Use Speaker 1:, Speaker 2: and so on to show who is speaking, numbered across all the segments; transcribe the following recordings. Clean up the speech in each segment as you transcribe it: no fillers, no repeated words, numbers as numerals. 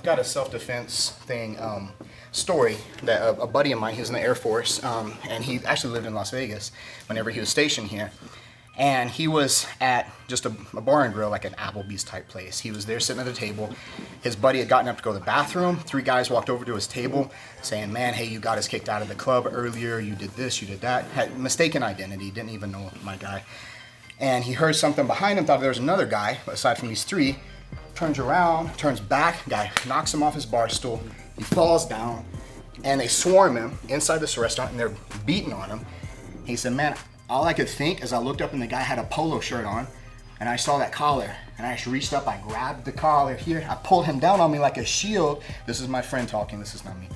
Speaker 1: got a self-defense thing story that a buddy of mine, he was in the Air Force, and he actually lived in Las Vegas whenever he was stationed here. And he was at just a bar and grill, like an Applebee's type place. He was there sitting at the table. His buddy had gotten up to go to the bathroom. 3 guys walked over to his table saying, man, hey, you got us kicked out of the club earlier. You did this, you did that. Had mistaken identity, didn't even know my guy. And he heard something behind him, thought there was another guy, aside from these 3. Turns around, turns back, guy knocks him off his bar stool. He falls down, and they swarm him inside this restaurant, and they're beating on him. He said, man, all I could think is I looked up and the guy had a polo shirt on, and I saw that collar, and I just reached up, I grabbed the collar here, I pulled him down on me like a shield. This is my friend talking, this is not me.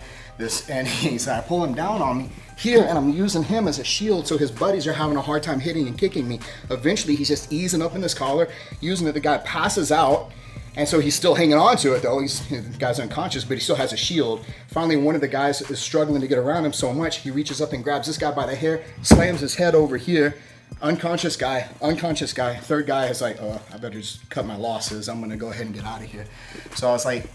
Speaker 1: And he said, I pull him down on me here, and I'm using him as a shield, so his buddies are having a hard time hitting and kicking me. Eventually, he's just easing up in this collar, using it. The guy passes out, and so he's still hanging on to it, though. The guy's unconscious, but he still has a shield. Finally, one of the guys is struggling to get around him so much, he reaches up and grabs this guy by the hair, slams his head over here. Unconscious guy. 3rd guy is like, oh, I better just cut my losses. I'm going to go ahead and get out of here. So I was like,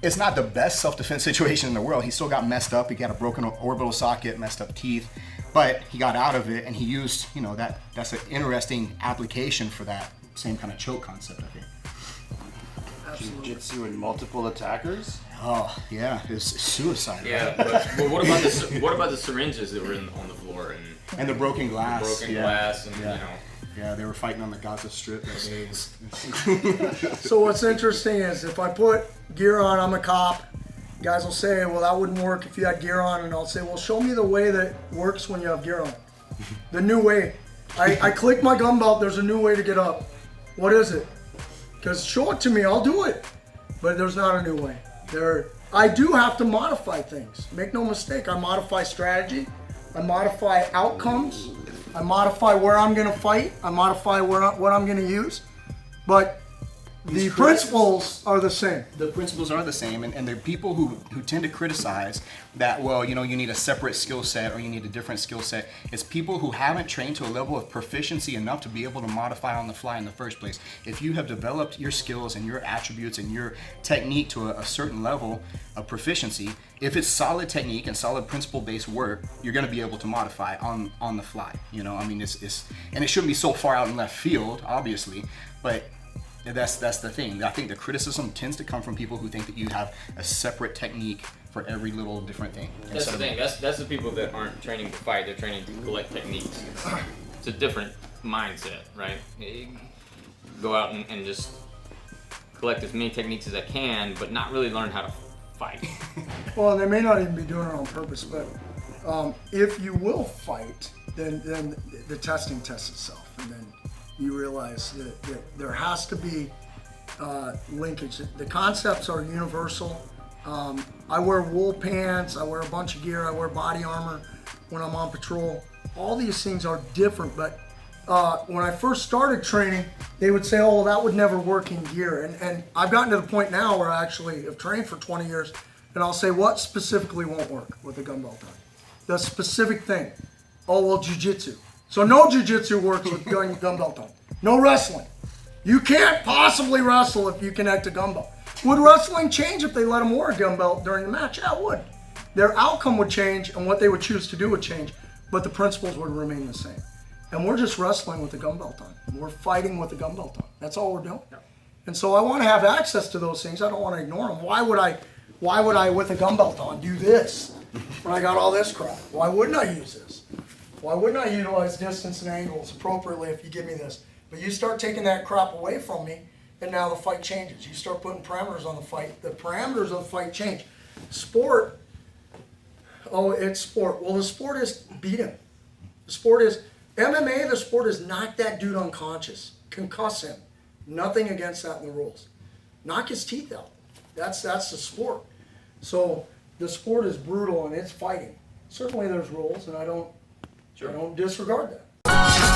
Speaker 1: it's not the best self-defense situation in the world. He still got messed up. He got a broken orbital socket, messed up teeth, but he got out of it, and he used, that's an interesting application for that same kind of choke concept, I think.
Speaker 2: Jiu-Jitsu and multiple attackers?
Speaker 1: Oh, yeah, it's suicide.
Speaker 3: Yeah,
Speaker 1: right?
Speaker 3: but what about the syringes that were on the floor
Speaker 1: and the broken glass?
Speaker 3: Glass, and
Speaker 1: Yeah, they were fighting on the Gaza Strip that day.
Speaker 4: So what's interesting is if I put gear on, I'm a cop. Guys will say, well, that wouldn't work if you had gear on. And I'll say, well, show me the way that works when you have gear on. The new way. I click my gun belt, there's a new way to get up. What is it? Because show it to me, I'll do it. But there's not a new way. I do have to modify things. Make no mistake, I modify strategy. I modify outcomes. I modify where I'm going to fight. I modify what I'm going to use. But the principles are the same.
Speaker 1: The principles are the same, and there are people who tend to criticize that, well, you need a separate skill set or you need a different skill set. It's people who haven't trained to a level of proficiency enough to be able to modify on the fly in the first place. If you have developed your skills and your attributes and your technique to a certain level of proficiency, if it's solid technique and solid principle-based work, you're going to be able to modify on the fly. It's and it shouldn't be so far out in left field, obviously, but that's the thing. I think the criticism tends to come from people who think that you have a separate technique for every little different thing.
Speaker 3: That's the thing. That's the people that aren't training to fight. They're training to collect techniques. It's a different mindset, right? Go out and just collect as many techniques as I can, but not really learn how to fight.
Speaker 4: Well, they may not even be doing it on purpose, but if you will fight, then the testing tests itself, and then you realize that there has to be linkage. The concepts are universal. I wear wool pants, I wear a bunch of gear, I wear body armor when I'm on patrol. All these things are different, but when I first started training, they would say, oh, well, that would never work in gear. And I've gotten to the point now where I actually have trained for 20 years, and I'll say, what specifically won't work with a gun belt on? The specific thing. Oh, well, jiu-jitsu. So no jiu-jitsu works with gun belt on. No wrestling. You can't possibly wrestle if you connect a gun belt. Would wrestling change if they let them wear a gun belt during the match? Yeah, it would. Their outcome would change and what they would choose to do would change, but the principles would remain the same. And we're just wrestling with a gun belt on. We're fighting with a gun belt on. That's all we're doing. Yeah. And so I want to have access to those things. I don't want to ignore them. Why would I with a gun belt on do this when I got all this crap? Why wouldn't I use this? Why wouldn't I utilize distance and angles appropriately if you give me this? But you start taking that crap away from me, and now the fight changes. You start putting parameters on the fight. The parameters of the fight change. Sport, oh, it's sport. Well, the sport is beat him. The sport is, MMA, the sport is knock that dude unconscious. Concuss him. Nothing against that in the rules. Knock his teeth out. That's the sport. So the sport is brutal and it's fighting. Certainly there's rules, and I don't disregard that.